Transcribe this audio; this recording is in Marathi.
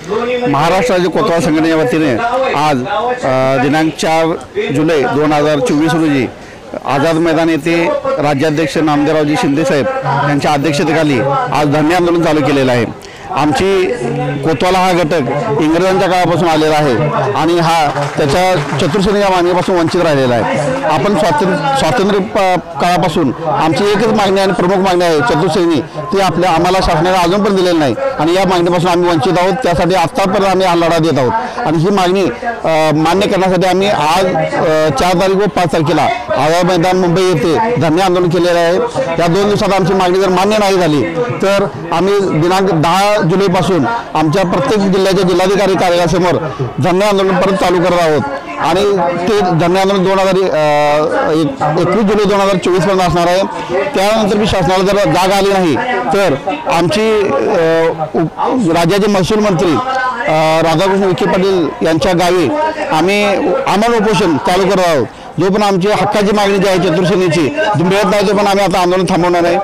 महाराष्ट्र राज्य कोतवाल संघटनेच्या वतीने आज दिनांक 4 जुलै 2024 रोजी आझाद मैदान येथे राज्याध्यक्ष नामदेवरावजी शिंदे साहेब यांच्या अध्यक्षतेखाली आज धरणे आंदोलन चालू केलेलं आहे। आमची कोतवाल हा घटक इंग्रजांच्या काळापासून आलेला आहे आणि हा त्याच्या चतुर्श्रेणीच्या मागणीपासून वंचित राहिलेला आहे। आपण स्वातंत्र्य काळापासून आमची एकच मागणी आणि प्रमुख मागणी आहे चतुर्श्रेणी, ती आम्हाला शासनाने अजून पण दिलेली नाही आणि या मागणीपासून आम्ही वंचित आहोत। त्यासाठी आतापर्यंत आम्ही हा लढा देत आहोत आणि ही मागणी मान्य करण्यासाठी आम्ही आज 4 तारीख व 5 तारखेला आझाद मैदान मुंबई येथे धरणे आंदोलन केलेले आहे। या 2 दिवसात आमची मागणी जर मान्य नाही झाली तर आम्ही दिनांक 10 जुलैपासून आमच्या प्रत्येक जिल्ह्याच्या जिल्हाधिकारी कार्यालयासमोर धरणे आंदोलन परत चालू करत आहोत आणि ते धरणे आंदोलन 21 जुलै 2024 पर्यंत असणार आहे। त्यानंतर मी शासनाला जर जाग आली नाही तर आमची राज्याचे महसूल मंत्री राधाकृष्ण विखे पाटील यांच्या गावी आम्ही आमरण उपोषण चालू करत आहोत। जो पण आमची हक्काची मागणी जी आहे चतुर्श्रेणीची मिळत नाही तो पण आम्ही आता आंदोलन थांबवणार आहे।